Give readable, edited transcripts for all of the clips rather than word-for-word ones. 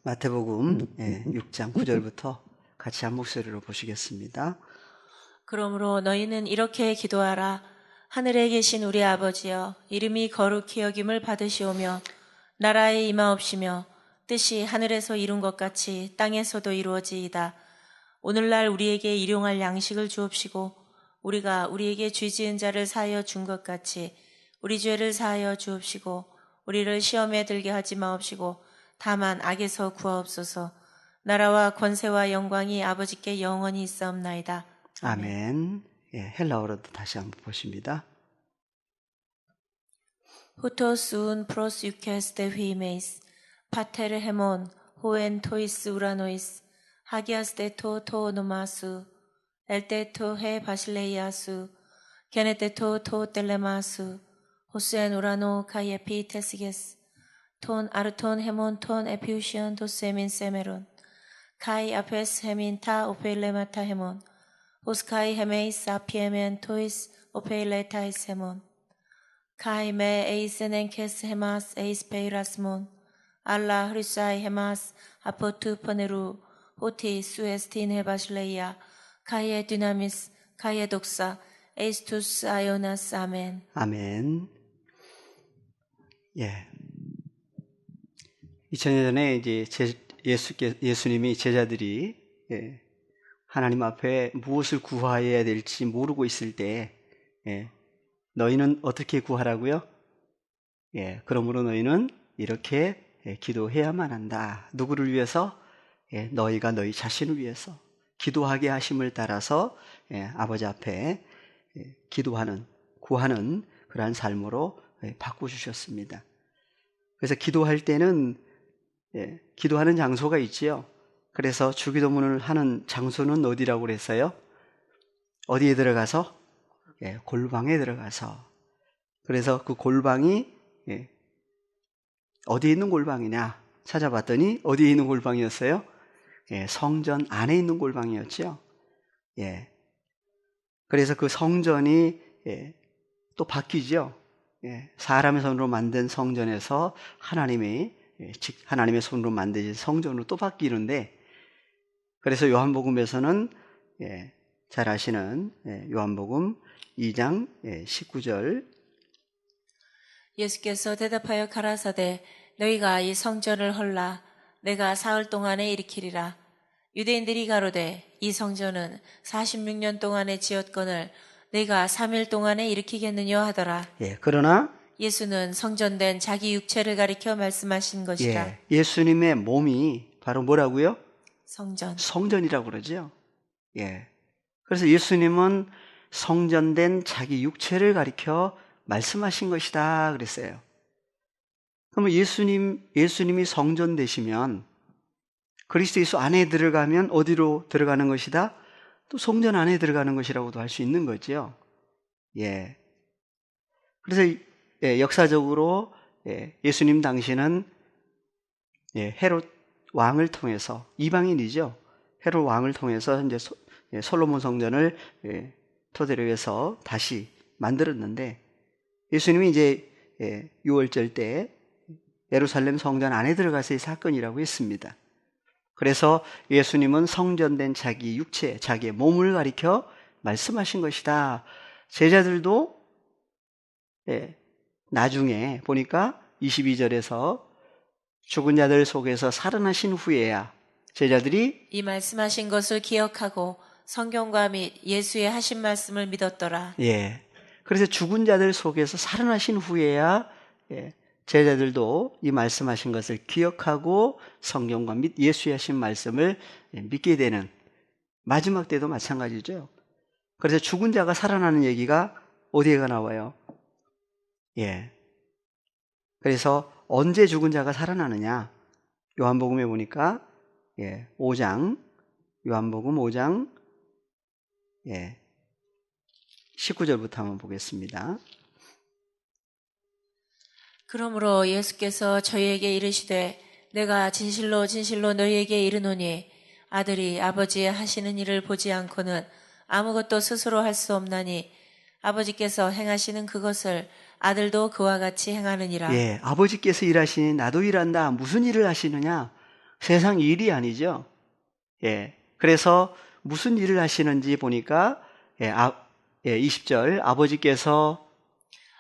마태복음 6장 9절부터 같이 한 목소리로 보시겠습니다. 그러므로 너희는 이렇게 기도하라. 하늘에 계신 우리 아버지여, 이름이 거룩히 여김을 받으시오며 나라에 임하옵시며 뜻이 하늘에서 이룬 것 같이 땅에서도 이루어지이다. 오늘날 우리에게 일용할 양식을 주옵시고 우리가 우리에게 죄 지은 자를 사하여 준 것 같이 우리 죄를 사하여 주옵시고 우리를 시험에 들게 하지 마옵시고 다만 악에서 구하옵소서. 나라와 권세와 영광이 아버지께 영원히 있사옵나이다. 아멘. 헬라어로도 다시 한번 보십니다. 후토스 운 프로스 유케스 데 휘메이스 파테르 헤몬 호엔 토이스 우라노이스 하기아스 데토 토노마수 엘테토 헤 바실레이아수 게네테토 토 텔레마수 호스엔 우라노 카이에피 테스게스 톤 아르톤 헤몬 톤 에피우시온 도세민 세메론 카이 아페스 헤민 타 오페일레마타 헤몬 호스카이 헤메이스 아피에멘 토이스 오페일레타이스 헤몬 카이 메 에이스넨 케스 헤마스 에이스 페이라스몬 알라 흐리사이 헤마스 아포투 퍼네루 호티 수에스틴 헤바실레이아 카이에 디나미스 카이에 독사 에이스투스 아요나스 아멘. 아멘. 2000년 전에 이제 예수님이 제자들이 하나님 앞에 무엇을 구하여야 될지 모르고 있을 때 너희는 어떻게 구하라고요? 그러므로 너희는 이렇게 기도해야만 한다. 누구를 위해서? 너희가 너희 자신을 위해서 기도하게 하심을 따라서 아버지 앞에 기도하는, 구하는 그러한 삶으로 바꿔주셨습니다. 그래서 기도할 때는 기도하는 장소가 있지요. 그래서 주기도문을 하는 장소는 어디라고 그랬어요? 어디에 들어가서? 골방에 들어가서. 그래서 그 골방이 어디에 있는 골방이냐 찾아봤더니 어디에 있는 골방이었어요? 성전 안에 있는 골방이었죠. 그래서 그 성전이 또 바뀌죠. 사람의 손으로 만든 성전에서 하나님의 손으로 만드신 성전으로 또 바뀌는데, 그래서 요한복음에서는 잘 아시는 요한복음 2장 19절 예수께서 대답하여 가라사대 너희가 이 성전을 헐라 내가 사흘 동안에 일으키리라. 유대인들이 가로되 이 성전은 46년 동안에 지었거늘 내가 3일 동안에 일으키겠느냐 하더라. 그러나 예수는 성전된 자기 육체를 가리켜 말씀하신 것이라. 예수님의 몸이 바로 뭐라고요? 성전이라고 그러죠. 그래서 예수님은 성전된 자기 육체를 가리켜 말씀하신 것이다 그랬어요. 그러면 예수님이 성전 되시면 그리스도 예수 안에 들어가면 어디로 들어가는 것이다? 또 성전 안에 들어가는 것이라고도 할 수 있는 거죠. 그래서 역사적으로 예수님 당시는 헤롯 왕을 통해서, 이방인이죠. 헤롯 왕을 통해서 이제 솔로몬 성전을 토대로 해서 다시 만들었는데, 예수님이 이제 6월절 때 예루살렘 성전 안에 들어가서 이 사건이라고 했습니다. 그래서 예수님은 성전된 자기 육체, 자기의 몸을 가리켜 말씀하신 것이다. 제자들도 나중에 보니까 22절에서 죽은 자들 속에서 살아나신 후에야 제자들이 이 말씀하신 것을 기억하고 성경과 및 예수의 하신 말씀을 믿었더라. 그래서 죽은 자들 속에서 살아나신 후에야 제자들도 이 말씀하신 것을 기억하고 성경과 및 예수의 하신 말씀을 믿게 되는, 마지막 때도 마찬가지죠. 그래서 죽은 자가 살아나는 얘기가 어디에가 나와요? 그래서 언제 죽은 자가 살아나느냐? 요한복음에 보니까 5장, 요한복음 5장 19절부터 한번 보겠습니다. 그러므로 예수께서 저희에게 이르시되 내가 진실로 진실로 너희에게 이르노니 아들이 아버지의 하시는 일을 보지 않고는 아무것도 스스로 할 수 없나니 아버지께서 행하시는 그것을 아들도 그와 같이 행하느니라. 아버지께서 일하시니 나도 일한다. 무슨 일을 하시느냐? 세상 일이 아니죠. 예. 그래서 무슨 일을 하시는지 보니까 20절 아버지께서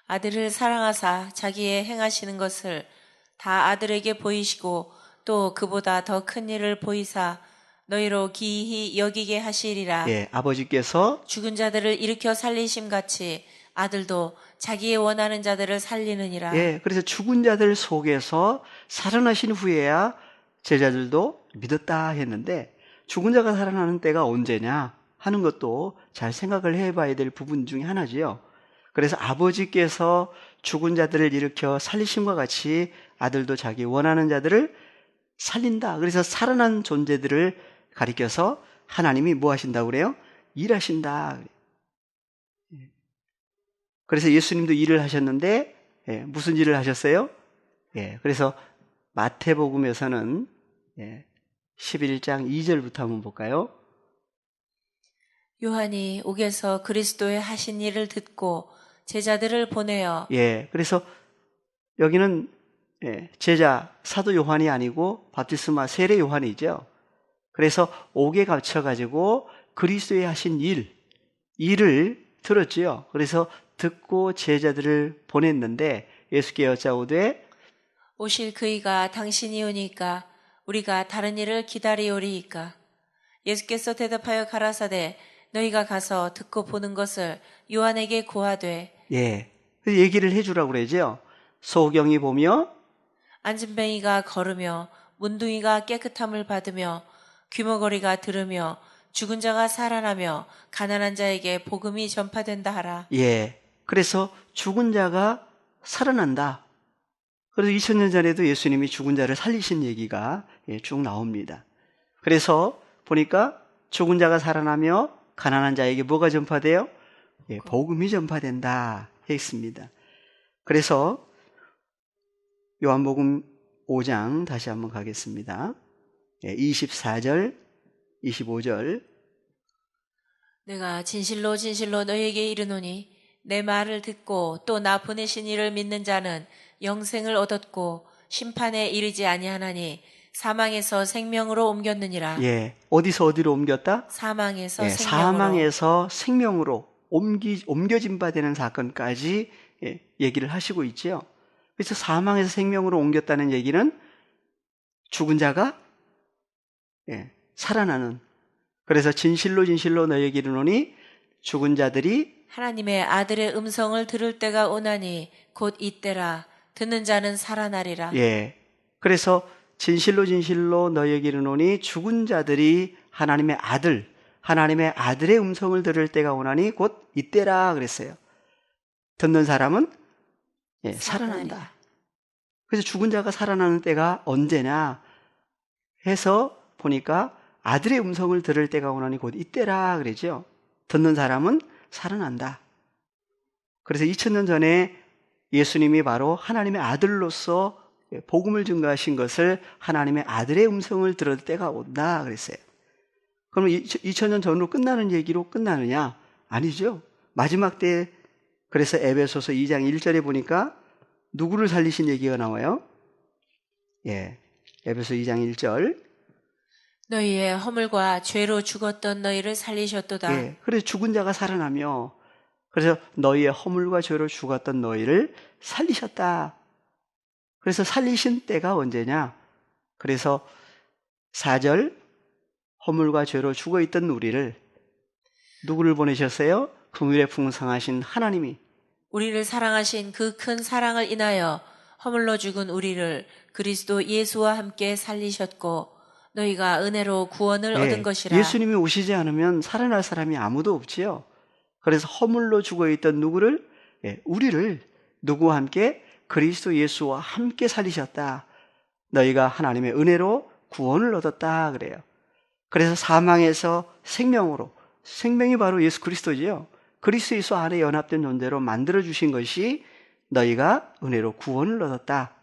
아들을 사랑하사 자기의 행하시는 것을 다 아들에게 보이시고 또 그보다 더 큰 일을 보이사 너희로 기이히 여기게 하시리라. 아버지께서 죽은 자들을 일으켜 살리심 같이 아들도 자기의 원하는 자들을 살리느니라. 그래서 죽은 자들 속에서 살아나신 후에야 제자들도 믿었다 했는데 죽은 자가 살아나는 때가 언제냐 하는 것도 잘 생각을 해봐야 될 부분 중에 하나지요. 그래서 아버지께서 죽은 자들을 일으켜 살리심과 같이 아들도 자기 원하는 자들을 살린다. 그래서 살아난 존재들을 가리켜서 하나님이 뭐 하신다고 그래요? 일하신다. 그래서 예수님도 일을 하셨는데 무슨 일을 하셨어요? 그래서 마태복음에서는 11장 2절부터 한번 볼까요? 요한이 옥에서 그리스도의 하신 일을 듣고 제자들을 보내어 그래서 여기는 제자 사도 요한이 아니고 바티스마 세례 요한이죠. 그래서 옥에 갇혀가지고 그리스도의 하신 일을 들었지요. 그래서 듣고 제자들을 보냈는데 예수께 여짜오되 오실 그이가 당신이 오니까 우리가 다른 일을 기다리오리이까. 예수께서 대답하여 가라사대 너희가 가서 듣고 보는 것을 요한에게 고하되 얘기를 해주라고 그러죠. 소경이 보며 안진뱅이가 걸으며 문둥이가 깨끗함을 받으며 귀머거리가 들으며 죽은 자가 살아나며 가난한 자에게 복음이 전파된다 하라. 그래서 죽은 자가 살아난다. 그래서 2000년 전에도 예수님이 죽은 자를 살리신 얘기가 쭉 나옵니다. 그래서 보니까 죽은 자가 살아나며 가난한 자에게 뭐가 전파돼요? 복음이 전파된다 했습니다. 그래서 요한복음 5장 다시 한번 가겠습니다. 24절, 25절. 내가 진실로 진실로 너희에게 이르노니 내 말을 듣고 또 나 보내신 이를 믿는 자는 영생을 얻었고 심판에 이르지 아니하나니 사망에서 생명으로 옮겼느니라. 어디서 어디로 옮겼다? 사망에서 생명으로. 사망에서 생명으로 옮겨진 바 되는 사건까지 얘기를 하시고 있지요. 그래서 사망에서 생명으로 옮겼다는 얘기는 죽은 자가 살아나는. 그래서 진실로 진실로 너희에게 이르노니 죽은 자들이 하나님의 아들의 음성을 들을 때가 오나니 곧 이때라. 듣는 자는 살아나리라. 그래서 진실로 진실로 너희에게 이르노니 죽은 자들이 하나님의 아들의 음성을 들을 때가 오나니 곧 이때라 그랬어요. 듣는 사람은 살아난다. 그래서 죽은 자가 살아나는 때가 언제냐 해서 보니까 아들의 음성을 들을 때가 오나니 곧 이때라 그러죠. 듣는 사람은 살아난다. 그래서 2000년 전에 예수님이 바로 하나님의 아들로서 복음을 증거하신 것을 하나님의 아들의 음성을 들을 때가 온다 그랬어요. 그럼 2000년 전으로 끝나는 얘기로 끝나느냐? 아니죠. 마지막 때 그래서 에베소서 2장 1절에 보니까 누구를 살리신 얘기가 나와요? 에베소 2장 1절. 너희의 허물과 죄로 죽었던 너희를 살리셨도다. 그래서 죽은 자가 살아나며 그래서 너희의 허물과 죄로 죽었던 너희를 살리셨다. 그래서 살리신 때가 언제냐? 그래서 4절 허물과 죄로 죽어있던 우리를 누구를 보내셨어요? 긍휼에 풍성하신 하나님이 우리를 사랑하신 그 큰 사랑을 인하여 허물로 죽은 우리를 그리스도 예수와 함께 살리셨고 너희가 은혜로 구원을 얻은 것이라. 예수님이 오시지 않으면 살아날 사람이 아무도 없지요. 그래서 허물로 죽어있던 누구를? 우리를 누구와 함께? 그리스도 예수와 함께 살리셨다. 너희가 하나님의 은혜로 구원을 얻었다 그래요. 그래서 사망에서 생명으로, 생명이 바로 예수 그리스도지요. 그리스도 예수 안에 연합된 존재로 만들어주신 것이 너희가 은혜로 구원을 얻었다.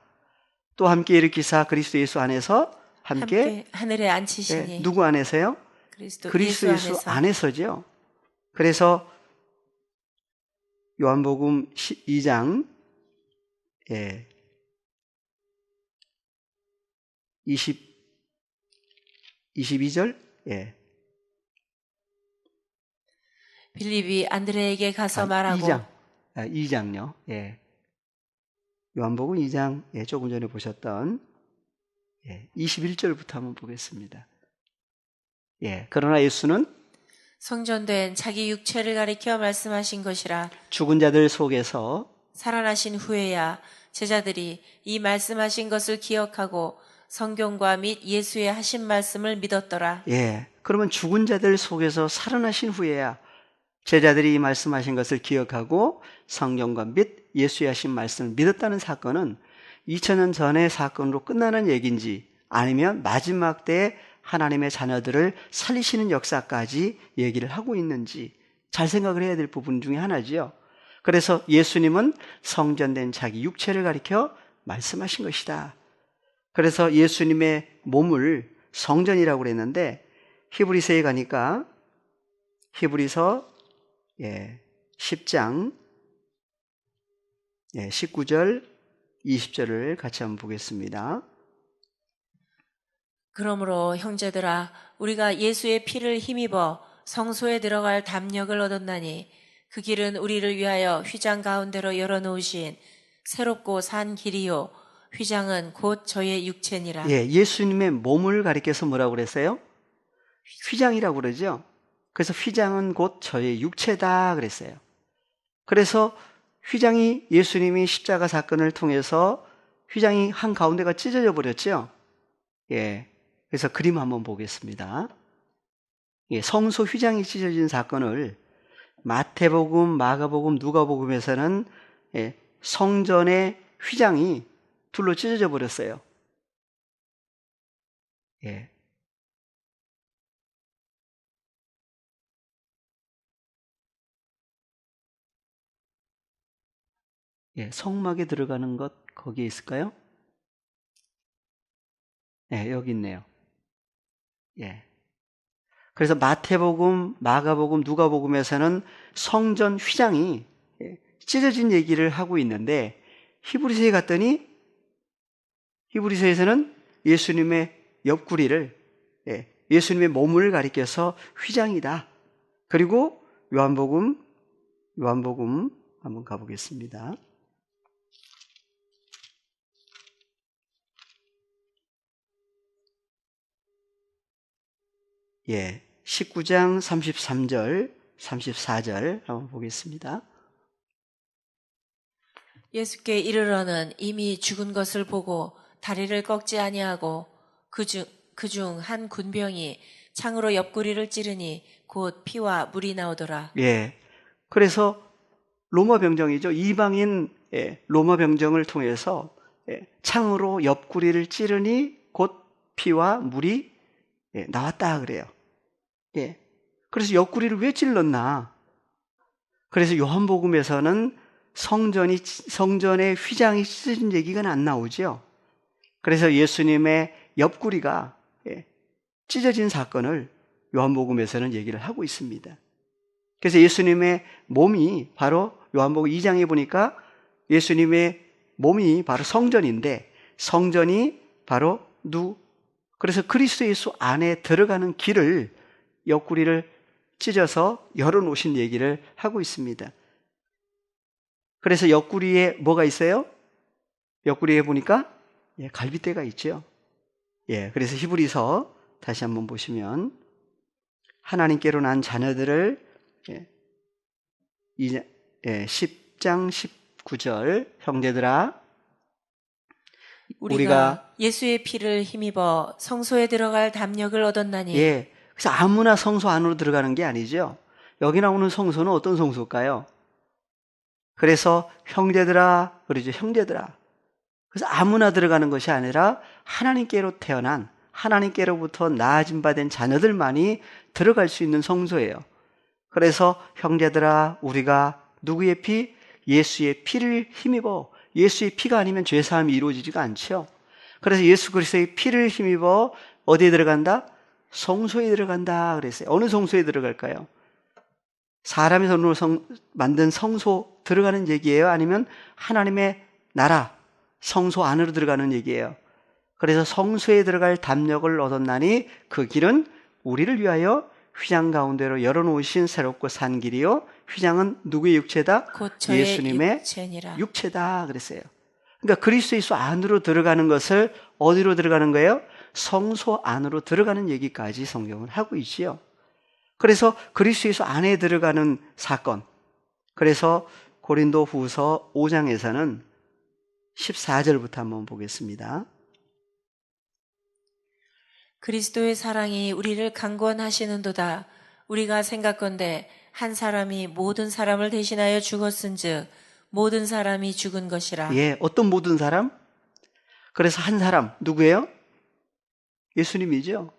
또 함께 일으키사 그리스도 예수 안에서 함께 하늘에 앉히시니. 누구 안에서요? 그리스도 예수 안에서죠. 그래서 요한복음 2장 20 22절. 예. 빌립이 안드레에게 가서 말하고 2장요. 예. 요한복음 2장, 예, 조금 전에 보셨던 21절부터 한번 보겠습니다. 예. 그러나 예수는 성전된 자기 육체를 가리켜 말씀하신 것이라. 죽은 자들 속에서 살아나신 후에야 제자들이 이 말씀하신 것을 기억하고 성경과 및 예수의 하신 말씀을 믿었더라. 예. 그러면 죽은 자들 속에서 살아나신 후에야 제자들이 이 말씀하신 것을 기억하고 성경과 및 예수의 하신 말씀을 믿었다는 사건은 2000년 전의 사건으로 끝나는 얘기인지 아니면 마지막 때에 하나님의 자녀들을 살리시는 역사까지 얘기를 하고 있는지 잘 생각을 해야 될 부분 중에 하나지요. 그래서 예수님은 성전된 자기 육체를 가리켜 말씀하신 것이다. 그래서 예수님의 몸을 성전이라고 그랬는데 히브리서에 가니까 히브리서 10장 19절 20절을 같이 한번 보겠습니다. 그러므로 형제들아 우리가 예수의 피를 힘입어 성소에 들어갈 담력을 얻었나니 그 길은 우리를 위하여 휘장 가운데로 열어놓으신 새롭고 산 길이요 휘장은 곧 저의 육체니라. 예, 예수님의 몸을 가리켜서 뭐라고 그랬어요? 휘장이라고 그러죠. 그래서 휘장은 곧 저의 육체다 그랬어요. 그래서 휘장이 예수님이 십자가 사건을 통해서 휘장이 한 가운데가 찢어져 버렸죠. 예, 그래서 그림 한번 보겠습니다. 예, 성소 휘장이 찢어진 사건을 마태복음, 마가복음, 누가복음에서는 성전의 휘장이 둘로 찢어져 버렸어요. 예. 예, 성막에 들어가는 것 거기에 있을까요? 예, 여기 있네요. 예. 그래서 마태복음, 마가복음, 누가복음에서는 성전 휘장이 찢어진 얘기를 하고 있는데 히브리서에 갔더니 히브리서에서는 예수님의 옆구리를 예수님의 몸을 가리켜서 휘장이다. 그리고 요한복음 한번 가보겠습니다. 예, 19장 33절, 34절 한번 보겠습니다. 예수께 이르러는 이미 죽은 것을 보고 다리를 꺾지 아니하고 그중 한 군병이 창으로 옆구리를 찌르니 곧 피와 물이 나오더라. 예, 그래서 로마 병정이죠. 이방인 로마 병정을 통해서 창으로 옆구리를 찌르니 곧 피와 물이 나왔다 그래요. 예. 그래서 옆구리를 왜 찔렀나? 그래서 요한복음에서는 성전의 휘장이 찢어진 얘기가 안 나오죠. 그래서 예수님의 옆구리가 찢어진 사건을 요한복음에서는 얘기를 하고 있습니다. 그래서 예수님의 몸이 바로 요한복음 2장에 보니까 예수님의 몸이 바로 성전인데 성전이 바로 그래서 그리스도 예수 안에 들어가는 길을 옆구리를 찢어서 열어놓으신 얘기를 하고 있습니다. 그래서 옆구리에 뭐가 있어요? 옆구리에 보니까 갈빗대가 있죠. 그래서 히브리서 다시 한번 보시면 하나님께로 난 자녀들을 10장 19절 형제들아 우리가 예수의 피를 힘입어 성소에 들어갈 담력을 얻었나니. 그래서 아무나 성소 안으로 들어가는 게 아니죠. 여기 나오는 성소는 어떤 성소일까요? 그래서 형제들아 그러죠. 형제들아. 그래서 아무나 들어가는 것이 아니라 하나님께로 태어난 하나님께로부터 나아진 바 된 자녀들만이 들어갈 수 있는 성소예요. 그래서 형제들아 우리가 누구의 피? 예수의 피를 힘입어. 예수의 피가 아니면 죄사함이 이루어지지가 않죠. 그래서 예수 그리스도의 피를 힘입어 어디에 들어간다? 성소에 들어간다 그랬어요. 어느 성소에 들어갈까요? 사람의 손으로 만든 성소 들어가는 얘기예요? 아니면 하나님의 나라 성소 안으로 들어가는 얘기예요? 그래서 성소에 들어갈 담력을 얻었나니 그 길은 우리를 위하여 휘장 가운데로 열어놓으신 새롭고 산 길이요. 휘장은 누구의 육체다? 곧 저의 예수님의 육체니라. 육체다 그랬어요. 그러니까 그리스도 예수 안으로 들어가는 것을 어디로 들어가는 거예요? 성소 안으로 들어가는 얘기까지 성경은 하고 있지요. 그래서 그리스도 예수 안에 들어가는 사건. 그래서 고린도 후서 5장에서는 14절부터 한번 보겠습니다. 그리스도의 사랑이 우리를 강권하시는도다. 우리가 생각건대 한 사람이 모든 사람을 대신하여 죽었은즉 모든 사람이 죽은 것이라. 예, 어떤 모든 사람? 그래서 한 사람 누구예요? 예수님이죠.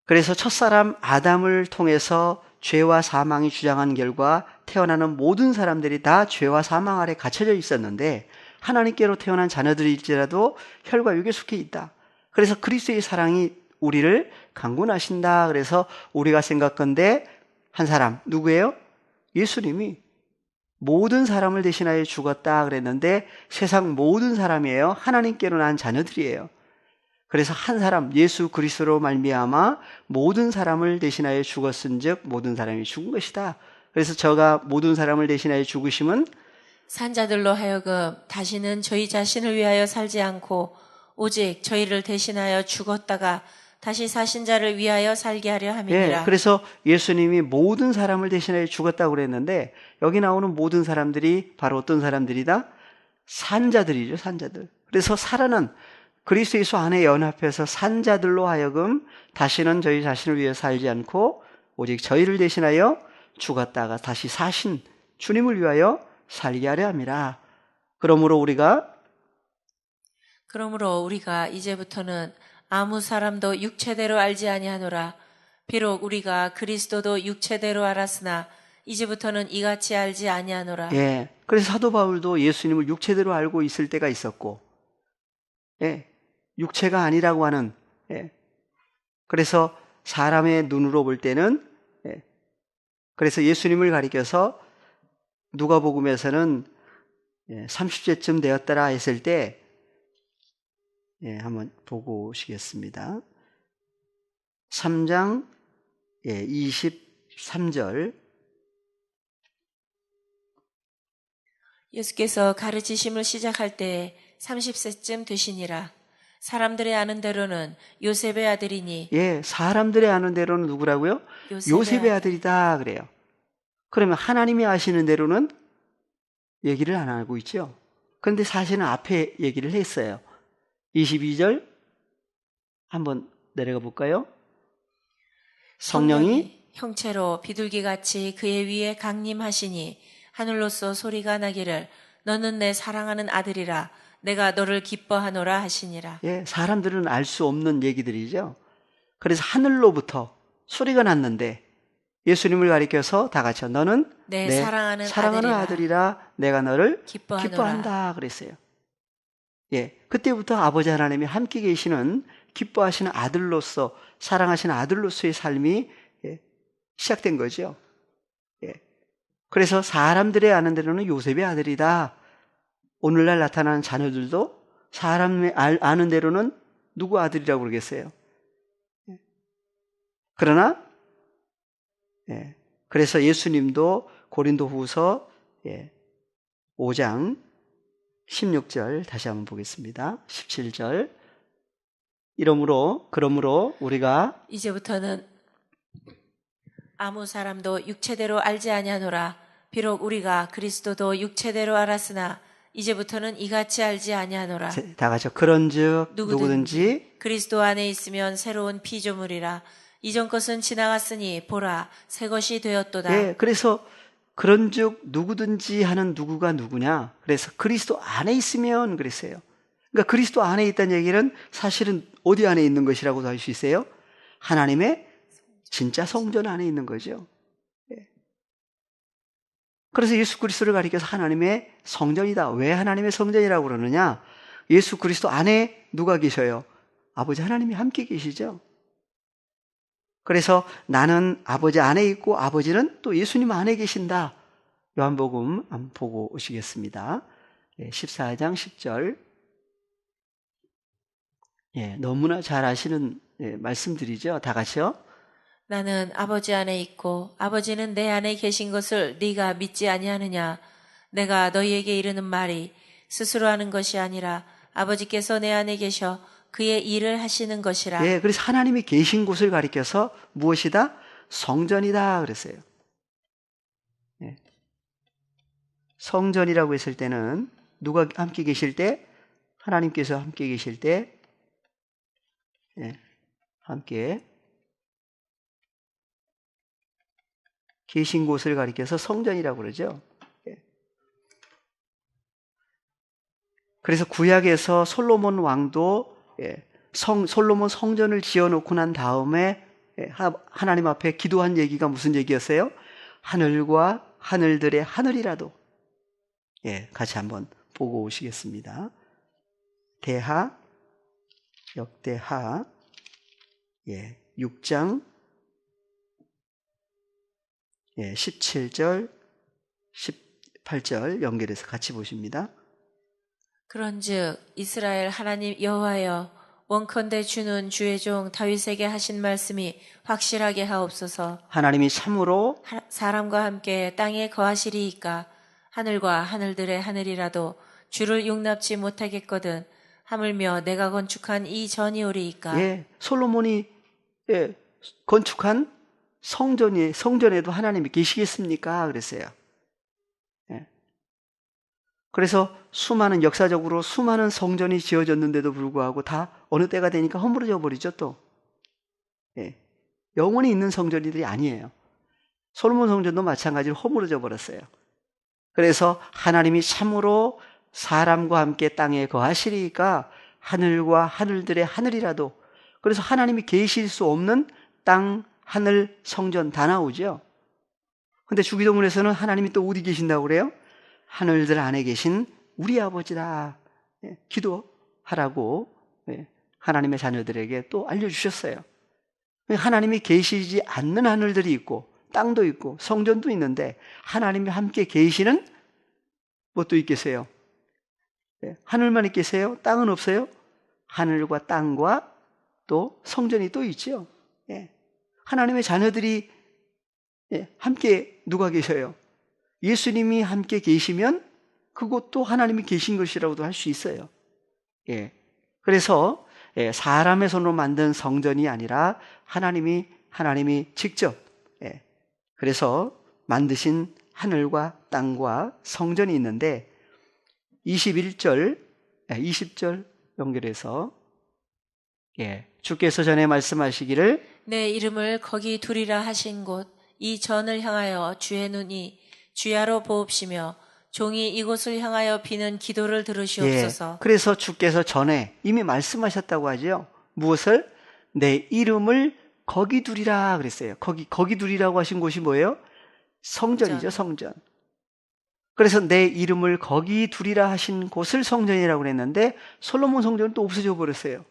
그래서 첫사람 아담을 통해서 죄와 사망이 주장한 결과 태어나는 모든 사람들이 다 죄와 사망 아래 갇혀져 있었는데 하나님께로 태어난 자녀들일지라도 혈과 육에 속해 있다. 그래서 그리스도의 사랑이 우리를 강권하신다. 그래서 우리가 생각건대 한 사람 누구예요? 예수님이 모든 사람을 대신하여 죽었다 그랬는데 세상 모든 사람이에요. 하나님께로 난 자녀들이에요. 그래서 한 사람 예수 그리스도로 말미암아 모든 사람을 대신하여 죽었은즉 모든 사람이 죽은 것이다. 그래서 저가 모든 사람을 대신하여 죽으심은 산자들로 하여금 다시는 저희 자신을 위하여 살지 않고 오직 저희를 대신하여 죽었다가 다시 사신 자를 위하여 살게 하려 함이니라. 예, 그래서 예수님이 모든 사람을 대신하여 죽었다고 그랬는데 여기 나오는 모든 사람들이 바로 어떤 사람들이다? 산자들이죠, 산자들. 그래서 살아는 그리스도 예수 안에 연합해서 산자들로 하여금 다시는 저희 자신을 위해 살지 않고 오직 저희를 대신하여 죽었다가 다시 사신 주님을 위하여 살게 하려 함이라. 그러므로 우리가 이제부터는 아무 사람도 육체대로 알지 아니하노라. 비록 우리가 그리스도도 육체대로 알았으나 이제부터는 이같이 알지 아니하노라. 예, 그래서 사도 바울도 예수님을 육체대로 알고 있을 때가 있었고, 예, 육체가 아니라고 하는, 예, 그래서 사람의 눈으로 볼 때는, 예, 그래서 예수님을 가리켜서 누가복음에서는 30세쯤 되었더라 했을 때 한번 보고 오시겠습니다. 3장 23절 예수께서 가르치심을 시작할 때 30세쯤 되시니라. 사람들의 아는 대로는 요셉의 아들이니. 예, 사람들의 아는 대로는 누구라고요? 요셉의 아들이다 그래요. 그러면 하나님이 아시는 대로는 얘기를 안 하고 있죠. 그런데 사실은 앞에 얘기를 했어요. 22절 한번 내려가 볼까요? 성령이 형체로 비둘기같이 그의 위에 강림하시니 하늘로서 소리가 나기를 너는 내 사랑하는 아들이라 내가 너를 기뻐하노라 하시니라. 예, 사람들은 알 수 없는 얘기들이죠. 그래서 하늘로부터 소리가 났는데 예수님을 가리켜서 다 같이 너는 내 사랑하는 아들이라 내가 너를 기뻐한다 그랬어요. 예, 그때부터 아버지 하나님이 함께 계시는 기뻐하시는 아들로서 사랑하시는 아들로서의 삶이 시작된 거죠. 예. 그래서 사람들의 아는 대로는 요셉의 아들이다. 오늘날 나타나는 자녀들도 사람의 아는 대로는 누구 아들이라고 그러겠어요. 그러나 그래서 예수님도 고린도 후서 5장 16절 다시 한번 보겠습니다. 17절 그러므로 우리가 이제부터는 아무 사람도 육체대로 알지 아니하노라. 비록 우리가 그리스도도 육체대로 알았으나 이제부터는 이같이 알지 아니하노라. 다 같이 그런즉 누구든지 그리스도 안에 있으면 새로운 피조물이라. 이전 것은 지나갔으니 보라 새 것이 되었도다. 예, 그래서 그런즉 누구든지 하는 누구가 누구냐? 그래서 그리스도 안에 있으면 그랬어요. 그러니까 그리스도 안에 있다는 얘기는 사실은 어디 안에 있는 것이라고도 할 수 있어요? 하나님의 진짜 성전 안에 있는 거죠. 예. 그래서 예수 그리스도를 가리켜서 하나님의 성전이다. 왜 하나님의 성전이라고 그러느냐? 예수 그리스도 안에 누가 계셔요? 아버지 하나님이 함께 계시죠. 그래서 나는 아버지 안에 있고 아버지는 또 예수님 안에 계신다. 요한복음 한번 보고 오시겠습니다. 14장 10절 예, 너무나 잘 아시는 말씀들이죠. 다 같이요. 나는 아버지 안에 있고 아버지는 내 안에 계신 것을 네가 믿지 아니하느냐. 내가 너희에게 이르는 말이 스스로 하는 것이 아니라 아버지께서 내 안에 계셔 그의 일을 하시는 것이라. 예, 그래서 하나님이 계신 곳을 가리켜서 무엇이다? 성전이다 그랬어요. 예. 성전이라고 했을 때는 누가 함께 계실 때? 하나님께서 함께 계실 때 함께 계신 곳을 가리켜서 성전이라고 그러죠. 그래서 구약에서 솔로몬 왕도 솔로몬 성전을 지어놓고 난 다음에 하나님 앞에 기도한 얘기가 무슨 얘기였어요? 하늘과 하늘들의 하늘이라도. 같이 한번 보고 오시겠습니다. 대하, 역대하, 6장 17절, 18절 연결해서 같이 보십니다. 그런즉 이스라엘 하나님 여호와여 원컨대 주는 주의 종 다윗에게 하신 말씀이 확실하게 하옵소서. 하나님이 참으로 사람과 함께 땅에 거하시리이까 하늘과 하늘들의 하늘이라도 주를 용납지 못하겠거든 하물며 내가 건축한 이 전이오리이까. 솔로몬이 건축한 성전에도 하나님이 계시겠습니까? 그랬어요. 그래서 역사적으로 수많은 성전이 지어졌는데도 불구하고 다 어느 때가 되니까 허물어져 버리죠, 또. 영원히 있는 성전들이 아니에요. 솔로몬 성전도 마찬가지로 허물어져 버렸어요. 그래서 하나님이 참으로 사람과 함께 땅에 거하시리까 하늘과 하늘들의 하늘이라도. 그래서 하나님이 계실 수 없는 땅, 하늘, 성전 다 나오죠. 근데 주기도문에서는 하나님이 또 어디 계신다고 그래요? 하늘들 안에 계신 우리 아버지다. 기도하라고 하나님의 자녀들에게 또 알려주셨어요. 하나님이 계시지 않는 하늘들이 있고 땅도 있고 성전도 있는데 하나님이 함께 계시는 뭣도 있겠어요? 하늘만 있겠어요? 땅은 없어요? 하늘과 땅과 또 성전이 또 있죠. 하나님의 자녀들이 함께 누가 계셔요? 예수님이 함께 계시면 그것도 하나님이 계신 것이라고도 할 수 있어요. 그래서 사람의 손으로 만든 성전이 아니라 하나님이 직접 그래서 만드신 하늘과 땅과 성전이 있는데 21절, 20절 연결해서 주께서 전에 말씀하시기를 내 이름을 거기 두리라 하신 곳 이 전을 향하여 주의 눈이 주야로 보옵시며 종이 이곳을 향하여 비는 기도를 들으시옵소서. 그래서 주께서 전에 이미 말씀하셨다고 하죠. 무엇을? 내 이름을 거기 두리라 그랬어요. 거기 두리라고 하신 곳이 뭐예요? 성전이죠, 성전. 그래서 내 이름을 거기 두리라 하신 곳을 성전이라고 그랬는데 솔로몬 성전은 또 없어져 버렸어요.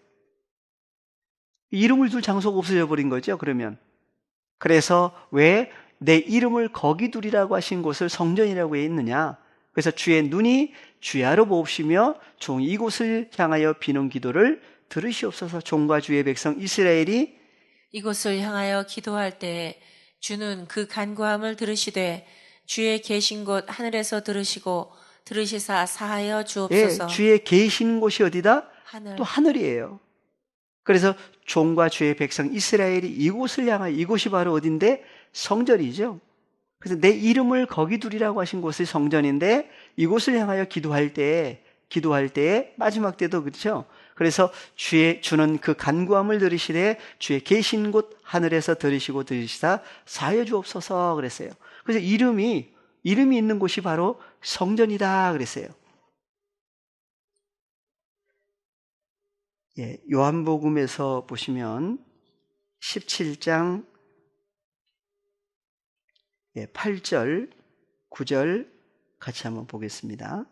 이름을 둘 장소가 없어져 버린 거죠, 그러면. 그래서 왜 내 이름을 거기 두리라고 하신 곳을 성전이라고 했느냐? 그래서 주의 눈이 주야로 보옵시며 종이 이곳을 향하여 비는 기도를 들으시옵소서. 종과 주의 백성 이스라엘이 이곳을 향하여 기도할 때 주는 그 간구함을 들으시되 주의 계신 곳 하늘에서 들으시사 사하여 주옵소서. 주의 계신 곳이 어디다? 하늘. 또 하늘이에요. 그래서 종과 주의 백성 이스라엘이 이곳을 향하여, 이곳이 바로 어딘데? 성전이죠. 그래서 내 이름을 거기 두리라고 하신 곳이 성전인데 이곳을 향하여 기도할 때 마지막 때도 그렇죠. 그래서 주는 그 간구함을 들으시되 주의 계신 곳 하늘에서 들으시사 사하여 주옵소서 그랬어요. 그래서 이름이 있는 곳이 바로 성전이다 그랬어요. 요한복음에서 보시면 17장 8절, 9절 같이 한번 보겠습니다.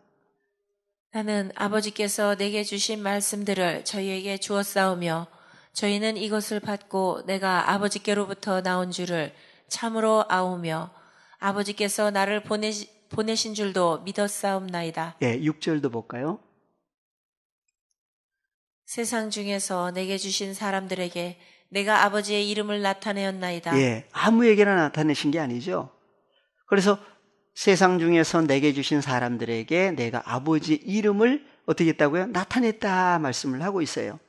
나는 아버지께서 내게 주신 말씀들을 저희에게 주었사오며 저희는 이것을 받고 내가 아버지께로부터 나온 줄을 참으로 아오며 아버지께서 나를 보내신 줄도 믿었사옵나이다. 6절도 볼까요? 세상 중에서 내게 주신 사람들에게 내가 아버지의 이름을 나타내었나이다. 예, 아무에게나 나타내신 게 아니죠. 그래서 세상 중에서 내게 주신 사람들에게 내가 아버지의 이름을 어떻게 했다고요? 나타냈다 말씀을 하고 있어요.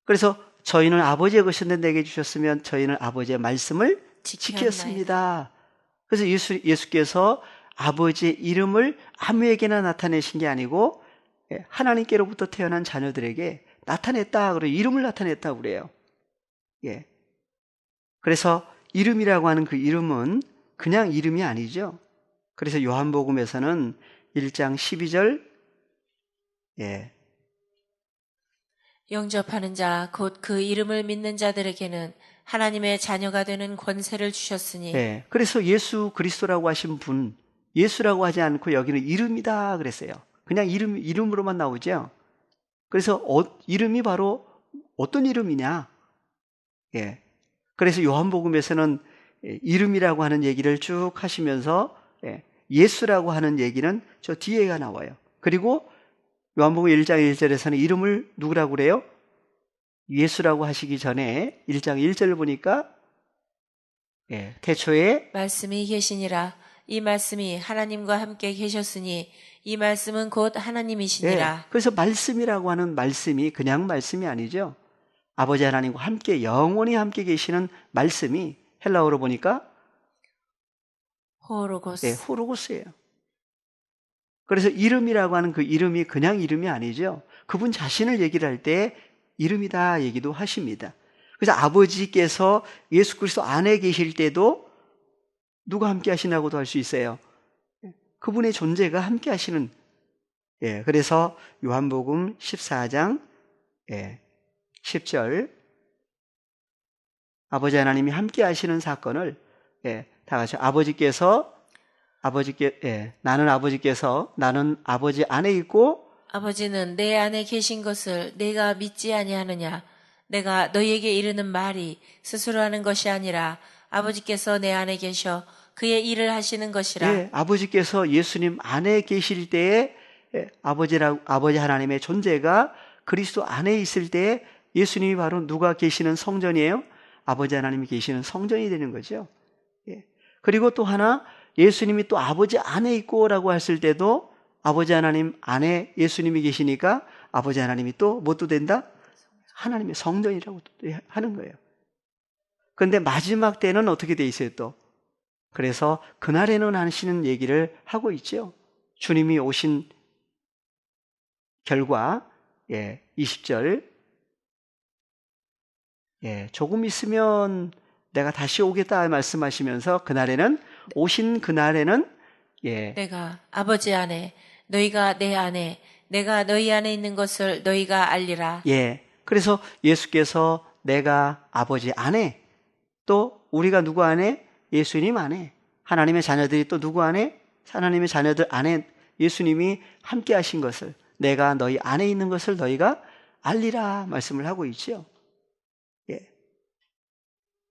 그래서 저희는 아버지의 것인데 내게 주셨으면 저희는 아버지의 말씀을 지켰습니다. 그래서 예수께서 아버지의 이름을 아무에게나 나타내신 게 아니고 하나님께로부터 태어난 자녀들에게 나타냈다. 그리고 이름을 나타냈다고 그래요. 예. 그래서 이름이라고 하는 그 이름은 그냥 이름이 아니죠. 그래서 요한복음에서는 1장 12절 영접하는 자 곧 그 이름을 믿는 자들에게는 하나님의 자녀가 되는 권세를 주셨으니. 예. 그래서 예수 그리스도라고 하신 분, 예수라고 하지 않고 여기는 이름이다 그랬어요. 그냥 이름으로만 나오죠. 그래서 이름이 바로 어떤 이름이냐? 예. 그래서 요한복음에서는 이름이라고 하는 얘기를 쭉 하시면서 예수라고 하는 얘기는 저 뒤에가 나와요. 그리고 요한복음 1장 1절에서는 이름을 누구라고 그래요? 예수라고 하시기 전에 1장 1절을 보니까 태초에 말씀이 계시니라. 이 말씀이 하나님과 함께 계셨으니 이 말씀은 곧 하나님이시니라. 그래서 말씀이라고 하는 말씀이 그냥 말씀이 아니죠. 아버지 하나님과 함께 영원히 함께 계시는 말씀이 헬라어로 보니까 호로고스. 호로고스예요. 그래서 이름이라고 하는 그 이름이 그냥 이름이 아니죠. 그분 자신을 얘기를 할 때 이름이다 얘기도 하십니다. 그래서 아버지께서 예수 그리스도 안에 계실 때도 누가 함께 하시냐고도 할 수 있어요. 그분의 존재가 함께 하시는. 그래서 요한복음 14장 10절 아버지 하나님이 함께 하시는 사건을 다 같이 나는 아버지 안에 있고 아버지는 내 안에 계신 것을 내가 믿지 아니하느냐. 내가 너희에게 이르는 말이 스스로 하는 것이 아니라 아버지께서 내 안에 계셔 그의 일을 하시는 것이라. 아버지께서 예수님 안에 계실 때에 아버지 하나님의 존재가 그리스도 안에 있을 때에 예수님이 바로 누가 계시는 성전이에요? 아버지 하나님이 계시는 성전이 되는 거죠. 그리고 또 하나 예수님이 또 아버지 안에 있고라고 했을 때도 아버지 하나님 안에 예수님이 계시니까 아버지 하나님이 또 뭣도 된다? 하나님의 성전이라고 하는 거예요. 그런데 마지막 때는 어떻게 돼 있어요 또? 그래서 그날에는 하시는 얘기를 하고 있죠. 주님이 오신 결과 20절 조금 있으면 내가 다시 오겠다 말씀하시면서 오신 그날에는 내가 아버지 안에 너희가 내 안에 내가 너희 안에 있는 것을 너희가 알리라. 그래서 예수께서 내가 아버지 안에 또 우리가 누구 안에? 예수님 안에 하나님의 자녀들이 또 누구 안에? 하나님의 자녀들 안에 예수님이 함께 하신 것을 내가 너희 안에 있는 것을 너희가 알리라 말씀을 하고 있죠.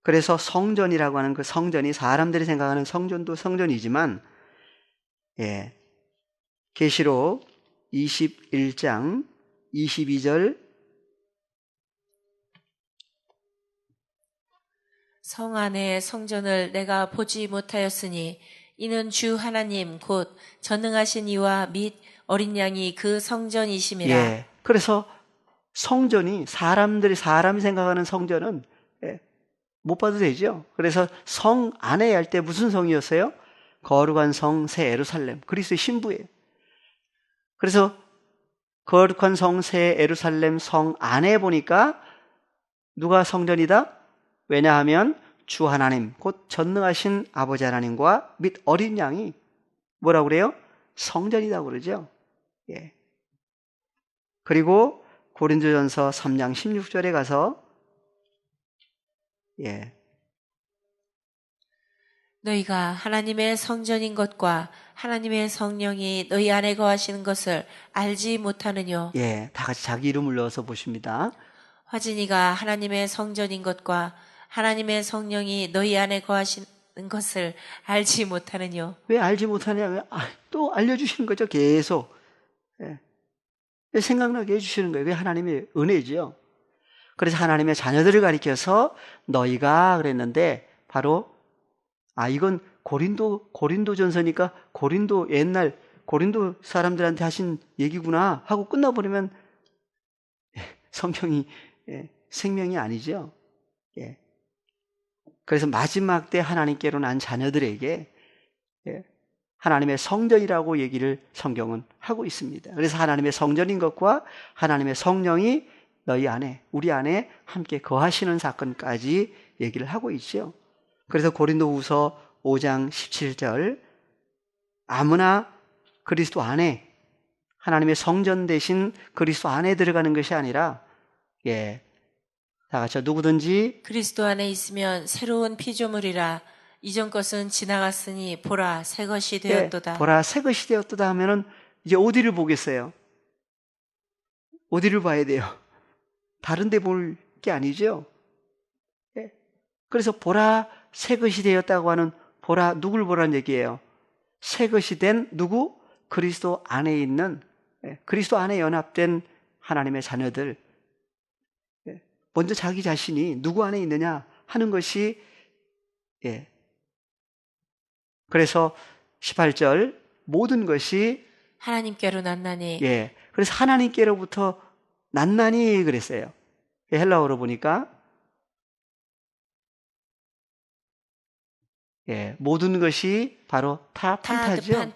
그래서 성전이라고 하는 그 성전이 사람들이 생각하는 성전도 성전이지만 계시록 21장 22절 성 안에 성전을 내가 보지 못하였으니 이는 주 하나님 곧 전능하신 이와 및 어린 양이 그 성전이심이라. 그래서 성전이 사람이 생각하는 성전은 못 봐도 되죠. 그래서 성 안에 할 때 무슨 성이었어요? 거룩한 성 새 예루살렘 그리스도의 신부예요. 그래서 거룩한 성 새 예루살렘 성 안에 보니까 누가 성전이다? 왜냐하면 주 하나님 곧 전능하신 아버지 하나님과 및 어린 양이 뭐라고 그래요? 성전이라고 그러죠. 그리고 고린도전서 3장 16절에 가서 너희가 하나님의 성전인 것과 하나님의 성령이 너희 안에 거하시는 것을 알지 못하느뇨. 다 같이 자기 이름을 넣어서 보십니다. 화진이가 하나님의 성전인 것과 하나님의 성령이 너희 안에 거하시는 것을 알지 못하느뇨. 왜 알지 못하냐? 또 알려주시는 거죠. 계속. 생각나게 해주시는 거예요. 그게 하나님의 은혜죠. 그래서 하나님의 자녀들을 가리켜서 너희가 그랬는데 바로 이건 고린도전서니까 옛날 고린도 사람들한테 하신 얘기구나 하고 끝나버리면 성경이 생명이 아니죠. 그래서 마지막 때 하나님께로 난 자녀들에게 하나님의 성전이라고 얘기를 성경은 하고 있습니다. 그래서 하나님의 성전인 것과 하나님의 성령이 너희 안에, 우리 안에 함께 거하시는 사건까지 얘기를 하고 있죠. 그래서 고린도후서 5장 17절 아무나 그리스도 안에, 하나님의 성전 대신 그리스도 안에 들어가는 것이 아니라 다 같이 누구든지 그리스도 안에 있으면 새로운 피조물이라 이전 것은 지나갔으니 보라 새 것이 되었도다. 보라 새 것이 되었도다 하면은 이제 어디를 보겠어요? 어디를 봐야 돼요? 다른 데 볼 게 아니죠. 그래서 보라 새 것이 되었다고 하는 보라 누굴 보라는 얘기예요? 새 것이 된 누구? 그리스도 안에 있는 그리스도 안에 연합된 하나님의 자녀들. 먼저 자기 자신이 누구 안에 있느냐 하는 것이 그래서 18절 모든 것이 하나님께로 났나니 그래서 하나님께로부터 났나니 그랬어요. 헬라어로 보니까 모든 것이 바로 타 판타죠.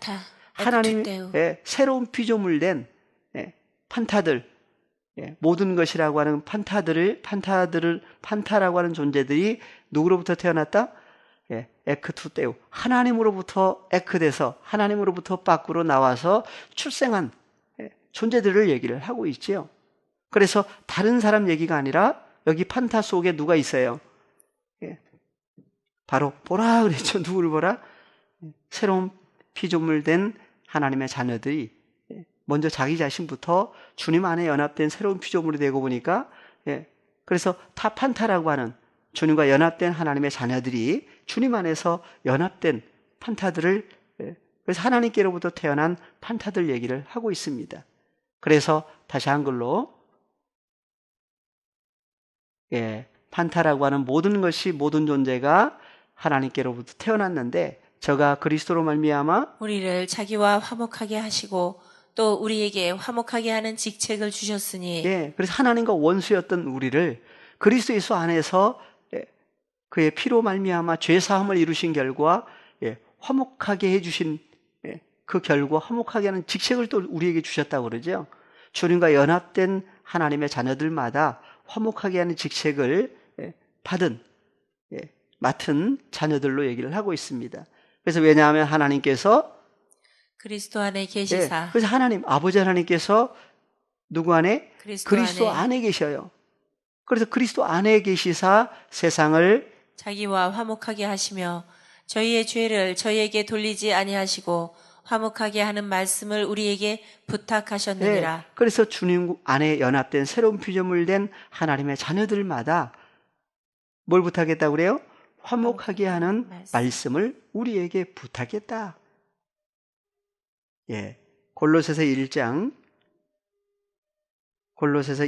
하나님 새로운 피조물 된 판타들 모든 것이라고 하는 판타라고 하는 존재들이 누구로부터 태어났다? 에크투테우 하나님으로부터 에크돼서 하나님으로부터 밖으로 나와서 출생한 존재들을 얘기를 하고 있지요. 그래서 다른 사람 얘기가 아니라 여기 판타 속에 누가 있어요? 바로 보라 그랬죠. 누구를 보라? 새로운 피조물 된 하나님의 자녀들이 먼저 자기 자신부터 주님 안에 연합된 새로운 피조물이 되고 보니까 그래서 타판타라고 하는 주님과 연합된 하나님의 자녀들이 주님 안에서 연합된 판타들을 그래서 하나님께로부터 태어난 판타들 얘기를 하고 있습니다. 그래서 다시 한글로 판타라고 하는 모든 것이 모든 존재가 하나님께로부터 태어났는데 저가 그리스도로 말미암아 우리를 자기와 화목하게 하시고 또 우리에게 화목하게 하는 직책을 주셨으니 그래서 하나님과 원수였던 우리를 그리스도 예수 안에서 그의 피로 말미암아 죄 사함을 이루신 결과 화목하게 해주신 그 결과 화목하게 하는 직책을 또 우리에게 주셨다고 그러죠. 주님과 연합된 하나님의 자녀들마다 화목하게 하는 직책을 맡은 자녀들로 얘기를 하고 있습니다. 그래서 왜냐하면 하나님께서 그리스도 안에 계시사 그래서 하나님 아버지 하나님께서 누구 안에? 그리스도 안에 계셔요. 그래서 그리스도 안에 계시사 세상을 자기와 화목하게 하시며 저희의 죄를 저희에게 돌리지 아니하시고 화목하게 하는 말씀을 우리에게 부탁하셨느니라. 그래서 주님 안에 연합된 새로운 피조물 된 하나님의 자녀들마다 뭘 부탁했다고 그래요? 화목하게 하는 말씀을 우리에게 부탁했다. 골로새서 1장 골로새서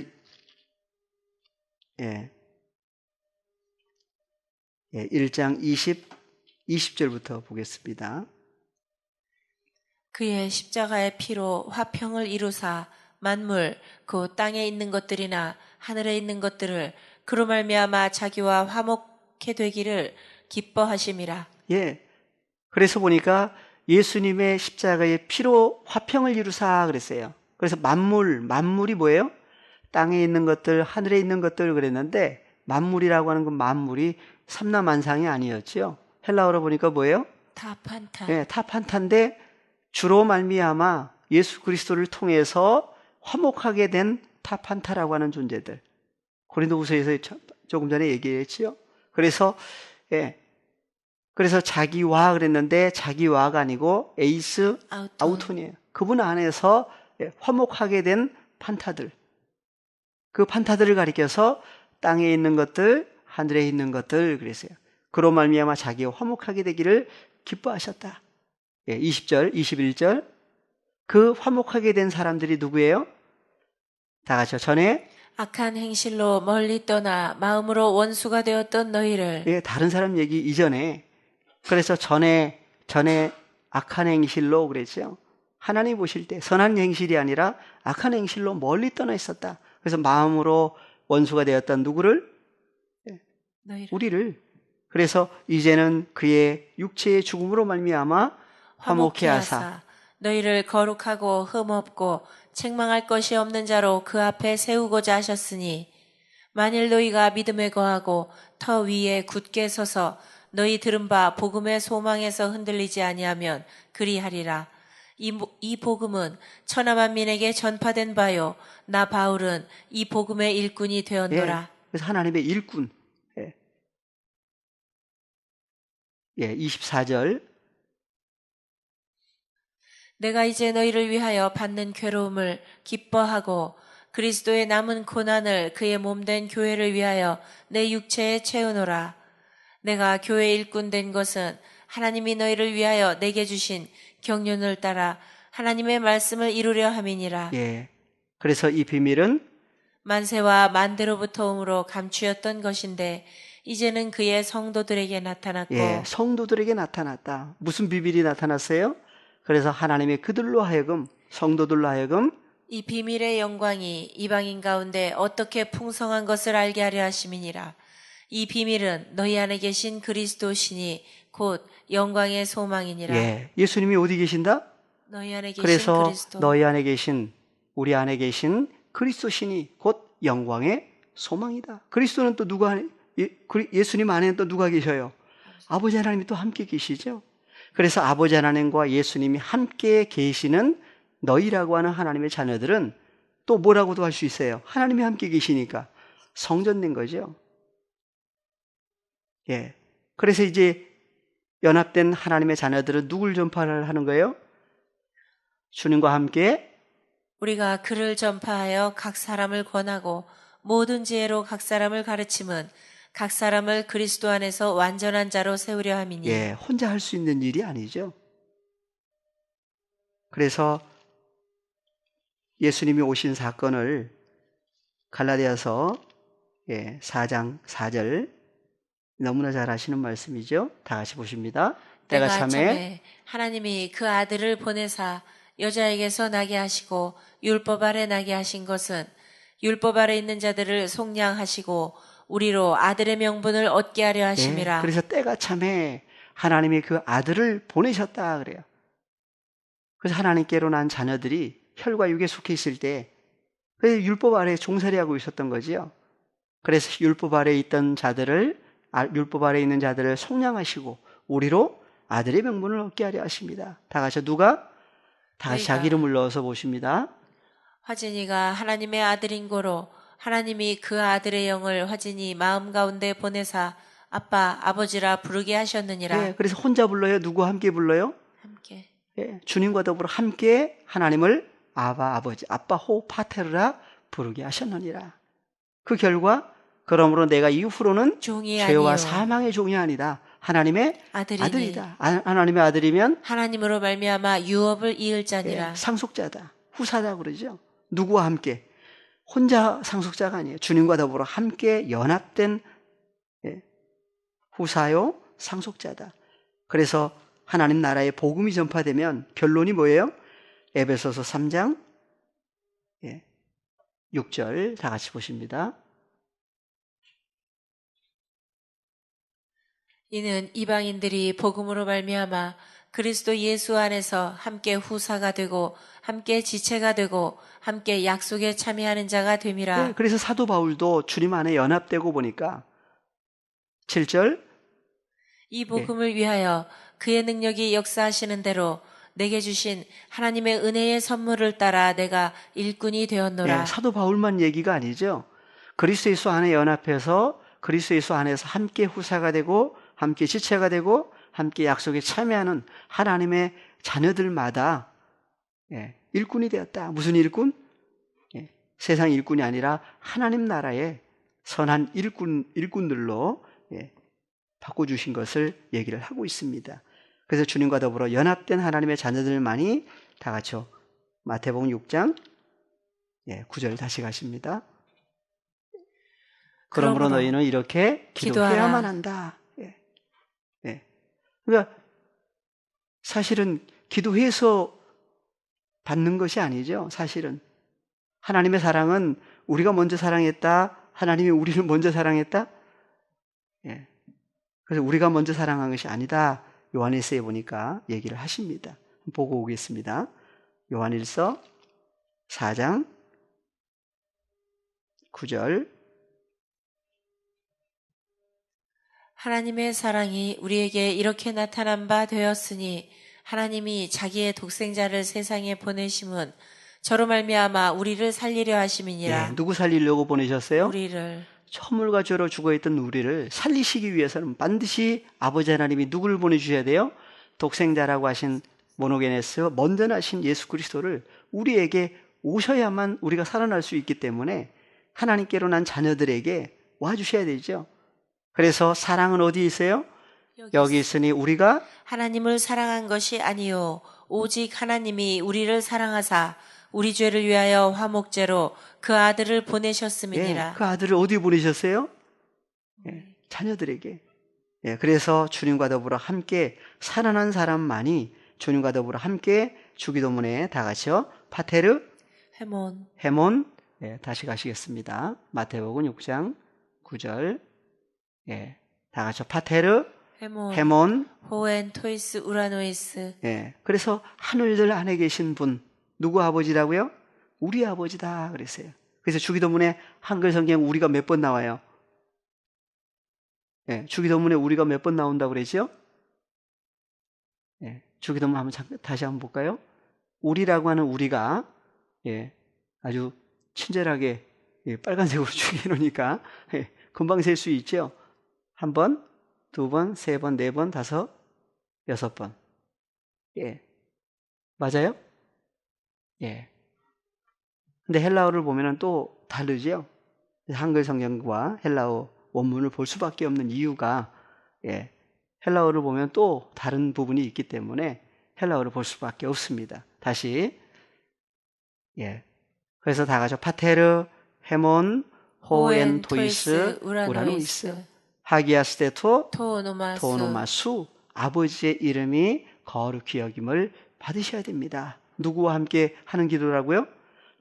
1장 20절부터 보겠습니다. 그의 십자가의 피로 화평을 이루사 만물 그 땅에 있는 것들이나 하늘에 있는 것들을 그로 말미암아 자기와 화목해 되기를 기뻐하심이라. 그래서 보니까 예수님의 십자가의 피로 화평을 이루사 그랬어요. 그래서 만물이 뭐예요? 땅에 있는 것들, 하늘에 있는 것들 그랬는데 만물이라고 하는 건 만물이 삼라만상이 아니었죠. 헬라어로 보니까 뭐예요? 타판타. 타판타인데 주로 말미암아 예수 그리스도를 통해서 화목하게 된 타판타라고 하는 존재들. 고린도후서에서 조금 전에 얘기했지요. 그래서 자기와 그랬는데 자기와가 아니고 에이스 아우톤이에요. 그분 안에서 화목하게 된 판타들. 그 판타들을 가리켜서 땅에 있는 것들, 하늘에 있는 것들 그랬어요. 그로 말미암아 자기와 화목하게 되기를 기뻐하셨다. 20절, 21절. 그 화목하게 된 사람들이 누구예요? 다 같이요. 전에 악한 행실로 멀리 떠나 마음으로 원수가 되었던 너희를 예, 다른 사람 얘기 이전에 그래서 전에 악한 행실로 그랬죠. 하나님 보실 때 선한 행실이 아니라 악한 행실로 멀리 떠나 있었다. 그래서 마음으로 원수가 되었던 누구를? 너희를 우리를. 그래서 이제는 그의 육체의 죽음으로 말미암아 화목케 하사 너희를 거룩하고 흠없고 책망할 것이 없는 자로 그 앞에 세우고자 하셨으니 만일 너희가 믿음에 거하고 터 위에 굳게 서서 너희 들은 바 복음의 소망에서 흔들리지 아니하면 그리하리라. 이 복음은 천하 만민에게 전파된 바요 나 바울은 이 복음의 일꾼이 되었노라. 그래서 하나님의 일꾼. 24절. 내가 이제 너희를 위하여 받는 괴로움을 기뻐하고 그리스도의 남은 고난을 그의 몸된 교회를 위하여 내 육체에 채우노라. 내가 교회 일꾼 된 것은 하나님이 너희를 위하여 내게 주신 경륜을 따라 하나님의 말씀을 이루려 함이니라. 그래서 이 비밀은 만세와 만대로부터 오므로 감추었던 것인데 이제는 그의 성도들에게 나타났고 성도들에게 나타났다. 무슨 비밀이 나타났어요? 그래서 하나님의 그들로 하여금 성도들로 하여금 이 비밀의 영광이 이방인 가운데 어떻게 풍성한 것을 알게 하려 하심이니라. 이 비밀은 너희 안에 계신 그리스도시니 곧 영광의 소망이니라. 예수님이 어디 계신다? 너희 안에 계신 그래서 그리스도. 너희 안에 계신 우리 안에 계신 그리스도시니 곧 영광의 소망이다. 그리스도는 또 누가 예수님 안에는 또 누가 계셔요? 아버지 하나님이 또 함께 계시죠. 그래서 아버지 하나님과 예수님이 함께 계시는 너희라고 하는 하나님의 자녀들은 또 뭐라고도 할 수 있어요. 하나님이 함께 계시니까 성전된 거죠. 그래서 이제 연합된 하나님의 자녀들은 누굴 전파를 하는 거예요? 주님과 함께 우리가 그를 전파하여 각 사람을 권하고 모든 지혜로 각 사람을 가르침은 각 사람을 그리스도 안에서 완전한 자로 세우려 함이니. 혼자 할 수 있는 일이 아니죠. 그래서 예수님이 오신 사건을 갈라디아서 4장 4절 너무나 잘 아시는 말씀이죠. 다 같이 보십니다. 때가 참에 하나님이 그 아들을 보내사 여자에게서 나게 하시고 율법 아래 나게 하신 것은 율법 아래 있는 자들을 속량하시고 우리로 아들의 명분을 얻게 하려 하심이라. 그래서 때가 참에 하나님이 그 아들을 보내셨다 그래요. 그래서 하나님께로 난 자녀들이 혈과 육에 속해 있을 때 율법 아래 종살이 하고 있었던 거지요. 그래서 율법 아래 있던 자들을 율법 아래 있는 자들을 속량하시고 우리로 아들의 명분을 얻게 하려 하십니다. 다 같이 누가? 다 같이 자기 이름을 넣어서 보십니다. 화진이가 하나님의 아들인 고로 하나님이 그 아들의 영을 화진이 마음 가운데 보내사 아빠, 아버지라 부르게 하셨느니라. 그래서 혼자 불러요? 누구와 함께 불러요? 함께. 주님과 더불어 함께 하나님을 아바, 아버지, 아빠 호 파테르라 부르게 하셨느니라. 그 결과 그러므로 내가 이후로는 죄와 사망의 종이 아니다. 하나님의 아들이다. 하나님의 아들이면 하나님으로 말미암아 유업을 이을 자니라. 상속자다. 후사다 그러죠. 누구와 함께? 혼자 상속자가 아니에요. 주님과 더불어 함께 연합된 후사요 상속자다. 그래서 하나님 나라의 복음이 전파되면 결론이 뭐예요? 에베소서 3장 6절 다 같이 보십니다. 이는 이방인들이 복음으로 말미암아 그리스도 예수 안에서 함께 후사가 되고 함께 지체가 되고 함께 약속에 참여하는 자가 됨이라. 그래서 사도 바울도 주님 안에 연합되고 보니까 7절 이 복음을 위하여 그의 능력이 역사하시는 대로 내게 주신 하나님의 은혜의 선물을 따라 내가 일꾼이 되었노라. 사도 바울만 얘기가 아니죠. 그리스도 예수 안에 연합해서 그리스도 예수 안에서 함께 후사가 되고 함께 지체가 되고 함께 약속에 참여하는 하나님의 자녀들마다 일꾼이 되었다. 무슨 일꾼? 세상 일꾼이 아니라 하나님 나라의 선한 일꾼들로 바꿔주신 것을 얘기를 하고 있습니다. 그래서 주님과 더불어 연합된 하나님의 자녀들만이 다 같이 마태복음 6장 예, 9절 다시 가십니다. 그러므로 너희는 이렇게 기도해야만 한다. 예. 예. 그러니까 사실은 기도해서 받는 것이 아니죠. 사실은 하나님의 사랑은 우리가 먼저 사랑했다. 하나님이 우리를 먼저 사랑했다. 예. 그래서 우리가 먼저 사랑한 것이 아니다. 요한일서에 보니까 얘기를 하십니다. 보고 오겠습니다. 요한일서 4장 9절. 하나님의 사랑이 우리에게 이렇게 나타난 바 되었으니 하나님이 자기의 독생자를 세상에 보내심은 저로 말미암아 우리를 살리려 하심이니라. 예, 누구 살리려고 보내셨어요? 우리를. 천물과 죄로 죽어있던 우리를 살리시기 위해서는 반드시 아버지 하나님이 누구를 보내주셔야 돼요? 독생자라고 하신 모노게네스 먼저 나신 예수 그리스도를 우리에게 오셔야만 우리가 살아날 수 있기 때문에 하나님께로 난 자녀들에게 와주셔야 되죠. 그래서 사랑은 어디 있어요? 여기 있으니 우리가 하나님을 사랑한 것이 아니요 오직 하나님이 우리를 사랑하사 우리 죄를 위하여 화목제로 그 아들을 보내셨음이니라. 예, 그 아들을 어디 보내셨어요? 예, 자녀들에게. 예, 그래서 주님과 더불어 함께 살아난 사람만이 주님과 더불어 함께 주기도문에 다 같이요. 파테르 헤몬. 예, 다시 가시겠습니다. 마태복음 6장 9절. 예, 다 같이요. 파테르 헤몬 호엔 토이스 우라노이스. 예, 그래서 하늘들 안에 계신 분 누구 아버지라고요? 우리 아버지다 그랬어요. 그래서 주기도문에 한글 성경 우리가 몇 번 나와요? 예, 주기도문에 우리가 몇 번 나온다고 그랬죠? 예, 주기도문 한번 다시 한번 볼까요? 우리라고 하는 우리가 예, 아주 친절하게 예, 빨간색으로 줄여놓으니까 예, 금방 셀 수 있죠? 한 번, 두 번, 세 번, 네 번, 다섯, 여섯 번. 예, 맞아요? 예. 근데 헬라어를 보면은 또 다르죠? 한글 성경과 헬라어 원문을 볼 수밖에 없는 이유가, 예, 헬라어를 보면 또 다른 부분이 있기 때문에 헬라어를 볼 수밖에 없습니다. 다시, 예. 그래서 다 같이 파테르, 헤몬, 호엔, 토이스, 우라노이스, 하기아스테토, 토노마수, 아버지의 이름이 거룩히 여김을 받으셔야 됩니다. 누구와 함께 하는 기도라고요?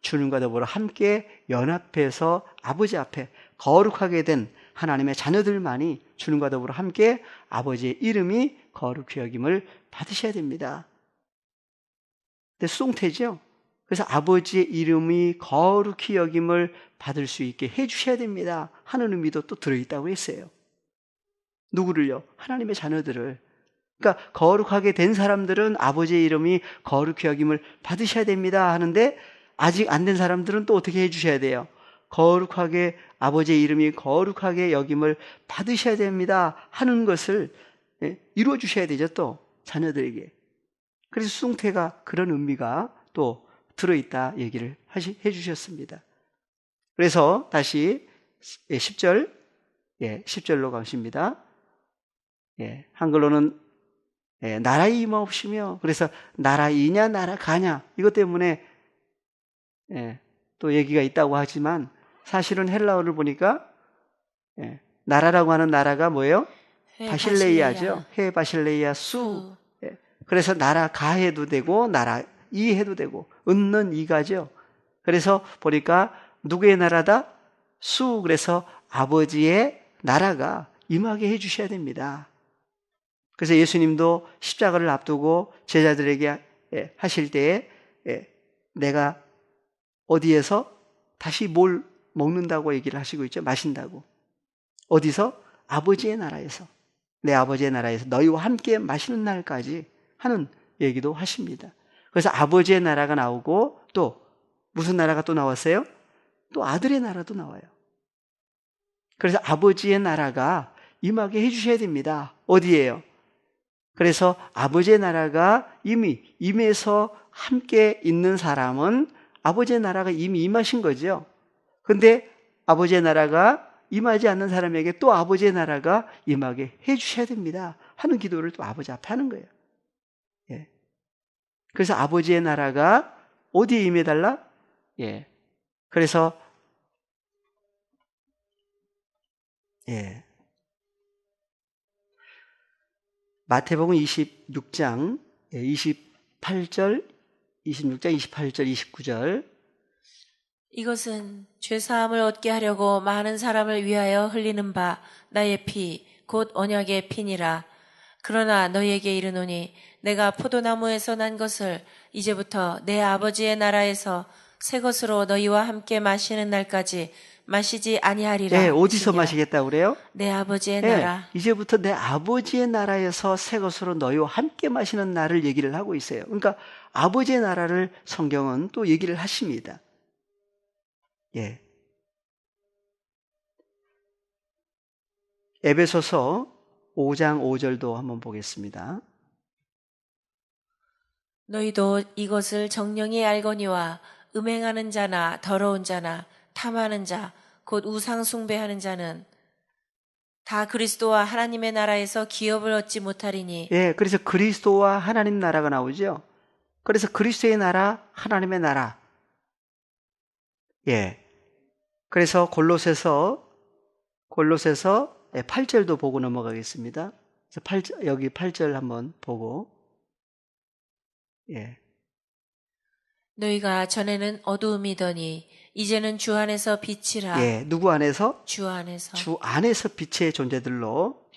주님과 더불어 함께 연합해서 아버지 앞에 거룩하게 된 하나님의 자녀들만이 주님과 더불어 함께 아버지의 이름이 거룩히 여김을 받으셔야 됩니다. 근데 수동태죠? 그래서 아버지의 이름이 거룩히 여김을 받을 수 있게 해주셔야 됩니다 하는 의미도 또 들어있다고 했어요. 누구를요? 하나님의 자녀들을. 그러니까 거룩하게 된 사람들은 아버지의 이름이 거룩히 여김을 받으셔야 됩니다 하는데 아직 안 된 사람들은 또 어떻게 해주셔야 돼요? 거룩하게 아버지의 이름이 거룩하게 여김을 받으셔야 됩니다 하는 것을 이루어 주셔야 되죠. 또 자녀들에게. 그래서 수동태가 그런 의미가 또 들어있다 얘기를 해주셨습니다. 그래서 다시 10절 10절로 가십니다. 한글로는 나라의 임하 없이며, 그래서 나라이냐 나라가냐 이것 때문에 또 얘기가 있다고 하지만 사실은 헬라어를 보니까 나라라고 하는 나라가 뭐예요? 바실레이아죠. 해 바실레이아 수. 그래서 나라가 해도 되고 나라 이 해도 되고 은는 이가죠. 그래서 보니까 누구의 나라다? 수. 그래서 아버지의 나라가 임하게 해주셔야 됩니다. 그래서 예수님도 십자가를 앞두고 제자들에게 하실 때에 내가 어디에서 다시 뭘 먹는다고 얘기를 하시고 있죠. 마신다고. 어디서? 아버지의 나라에서. 내 아버지의 나라에서 너희와 함께 마시는 날까지 하는 얘기도 하십니다. 그래서 아버지의 나라가 나오고 또 무슨 나라가 또 나왔어요? 또 아들의 나라도 나와요. 그래서 아버지의 나라가 임하게 해주셔야 됩니다. 어디예요? 그래서 아버지의 나라가 이미 임해서 함께 있는 사람은 아버지의 나라가 이미 임하신 거죠. 근데 아버지의 나라가 임하지 않는 사람에게 또 아버지의 나라가 임하게 해주셔야 됩니다 하는 기도를 또 아버지 앞에 하는 거예요. 그래서 아버지의 나라가 어디에 임해달라? 그래서 예. 마태복음 26장 28절, 26장 28절, 29절. 이것은 죄사함을 얻게 하려고 많은 사람을 위하여 흘리는 바 나의 피 곧 언약의 피니라. 그러나 너희에게 이르노니 내가 포도나무에서 난 것을 이제부터 내 아버지의 나라에서 새 것으로 너희와 함께 마시는 날까지 마시지 아니하리라. 예, 어디서 하시니라. 마시겠다고 그래요? 내 아버지의 예, 나라. 이제부터 내 아버지의 나라에서 새 것으로 너희와 함께 마시는 날을 얘기를 하고 있어요. 그러니까 아버지의 나라를 성경은 또 얘기를 하십니다. 예. 에베소서 5장 5절도 한번 보겠습니다. 너희도 이것을 정령이 알거니와 음행하는 자나 더러운 자나 탐하는 자 곧 우상 숭배하는 자는 다 그리스도와 하나님의 나라에서 기업을 얻지 못하리니. 예, 그래서 그리스도와 하나님 나라가 나오죠. 그래서 그리스도의 나라, 하나님의 나라. 예. 그래서 골로새서 8절도 보고 넘어가겠습니다. 그래서 여기 8절 한번 보고. 예. 너희가 전에는 어두움이더니 이제는 주 안에서 빛이라. 예, 누구 안에서? 주 안에서. 주 안에서 빛의 존재들로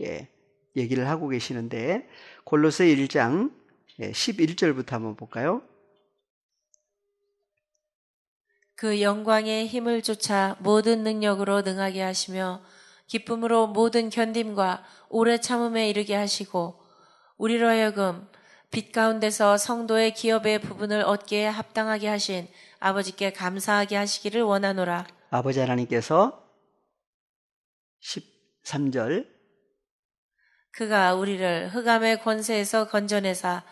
얘기를 하고 계시는데 골로새 1장 11절부터 한번 볼까요? 그 영광의 힘을 쫓아 모든 능력으로 능하게 하시며 기쁨으로 모든 견딤과 오래 참음에 이르게 하시고 우리로 하여금 빛 가운데서 성도의 기업의 부분을 얻기에 합당하게 하신 아버지께 감사하게 하시기를 원하노라. 아버지 하나님께서 13절 그가 우리를 흑암의 권세에서 건져내사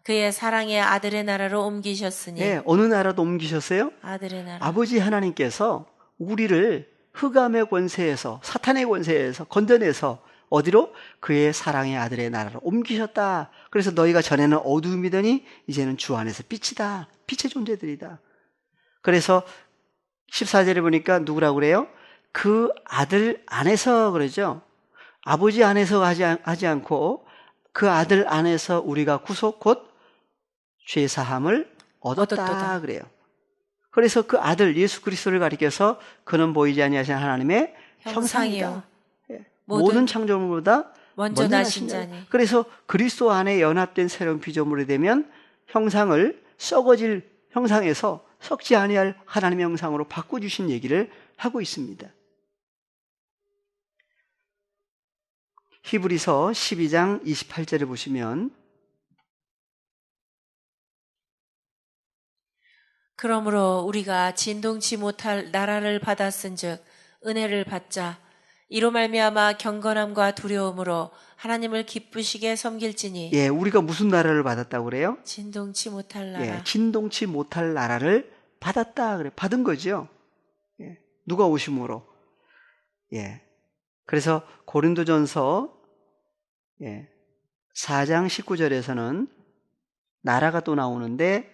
그의 사랑의 아들의 나라로 옮기셨으니. 예, 어느 나라도 옮기셨어요? 아들의 나라. 아버지 하나님께서 우리를 흑암의 권세에서 사탄의 권세에서 건져내서 어디로? 그의 사랑의 아들의 나라로 옮기셨다. 그래서 너희가 전에는 어두움이더니 이제는 주 안에서 빛이다. 빛의 존재들이다. 그래서 14절에 보니까 누구라고 그래요? 그 아들 안에서 그러죠. 아버지 안에서 하지 않고 그 아들 안에서 우리가 구속 곧 죄사함을 얻었다 그래요. 그래서 그 아들 예수 그리스도를 가리켜서 그는 보이지 아니하신 하나님의 형상이다. 모든 창조물보다 먼저 나신 자니. 그래서 그리스도 안에 연합된 새로운 피조물이 되면 형상을 썩어질 형상에서 썩지 아니할 하나님의 형상으로 바꿔주신 얘기를 하고 있습니다. 히브리서 12장 28절을 보시면 그러므로 우리가 진동치 못할 나라를 받았은즉 은혜를 받자. 이로 말미암아 경건함과 두려움으로 하나님을 기쁘시게 섬길지니. 예, 우리가 무슨 나라를 받았다고 그래요? 진동치 못할 나라. 예, 진동치 못할 나라를 받았다 그래. 받은 거죠. 예, 누가 오심으로. 예. 그래서 고린도전서 4장 19절에서는 나라가 또 나오는데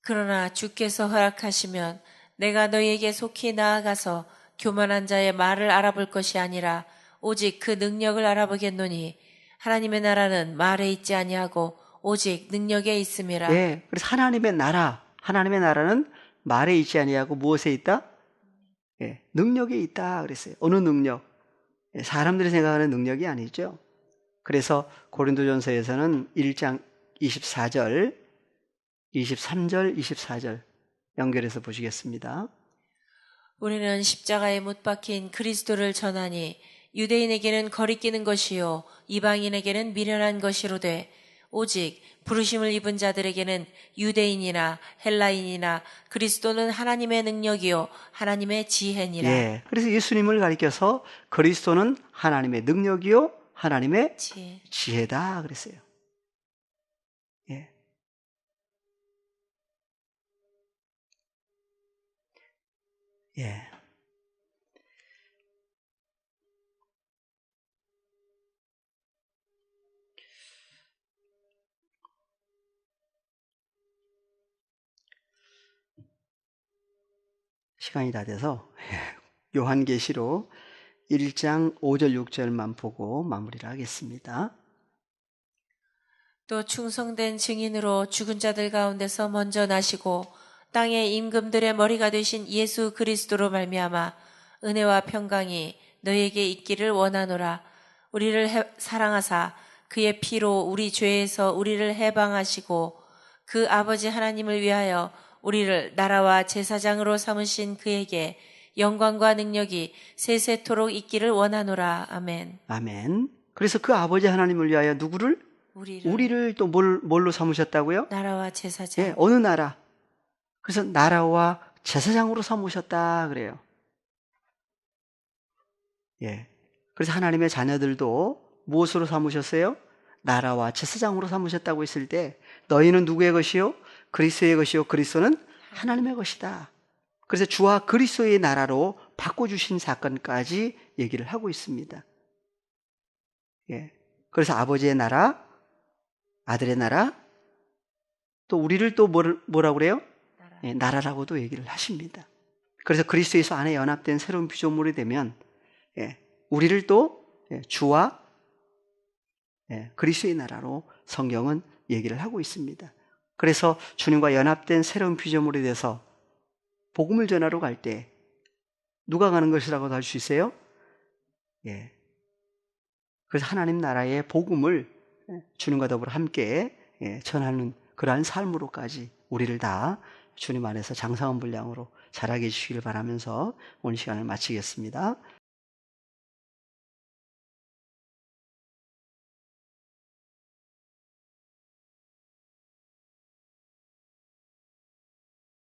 그러나 주께서 허락하시면 내가 너희에게 속히 나아가서 교만한 자의 말을 알아볼 것이 아니라 오직 그 능력을 알아보겠노니 하나님의 나라는 말에 있지 아니하고 오직 능력에 있음이라. 예, 그래서 하나님의 나라는 말에 있지 아니하고 무엇에 있다? 예, 능력에 있다 그랬어요. 어느 능력? 예, 사람들이 생각하는 능력이 아니죠. 그래서 고린도전서에서는 1장 24절, 23절, 24절 연결해서 보시겠습니다. 우리는 십자가에 못 박힌 그리스도를 전하니 유대인에게는 거리끼는 것이요 이방인에게는 미련한 것이로되 오직 부르심을 입은 자들에게는 유대인이나 헬라인이나 그리스도는 하나님의 능력이요 하나님의 지혜니라. 예, 그래서 예수님을 가리켜서 그리스도는 하나님의 능력이요 하나님의 지혜다 그랬어요. 예. 예. 시간이 다 돼서 요한계시록 1장 5절 6절만 보고 마무리를 하겠습니다. 또 충성된 증인으로 죽은 자들 가운데서 먼저 나시고 땅의 임금들의 머리가 되신 예수 그리스도로 말미암아 은혜와 평강이 너에게 있기를 원하노라. 우리를 사랑하사 그의 피로 우리 죄에서 우리를 해방하시고 그 아버지 하나님을 위하여 우리를 나라와 제사장으로 삼으신 그에게 영광과 능력이 세세토록 있기를 원하노라. 아멘. 아멘. 그래서 그 아버지 하나님을 위하여 누구를? 우리를 또 뭘로 삼으셨다고요? 나라와 제사장. 예, 어느 나라? 그래서 나라와 제사장으로 삼으셨다 그래요. 예. 그래서 하나님의 자녀들도 무엇으로 삼으셨어요? 나라와 제사장으로 삼으셨다고 했을 때 너희는 누구의 것이요? 그리스도의 것이요. 그리스도는 하나님의 것이다. 그래서 주와 그리스도의 나라로 바꿔주신 사건까지 얘기를 하고 있습니다. 예. 그래서 아버지의 나라, 아들의 나라, 또 우리를 또 뭐라고 그래요? 예, 나라라고도 얘기를 하십니다. 그래서 그리스도 예수 안에 연합된 새로운 피조물이 되면 우리를 또 주와 그리스도의 나라로 성경은 얘기를 하고 있습니다. 그래서 주님과 연합된 새로운 피조물이 돼서 복음을 전하러 갈 때 누가 가는 것이라고도 할 수 있어요? 예. 그래서 하나님 나라의 복음을 주님과 더불어 함께 전하는 그러한 삶으로까지 우리를 다 주님 안에서 장성한 분량으로 자라게 해주시기를 바라면서 오늘 시간을 마치겠습니다.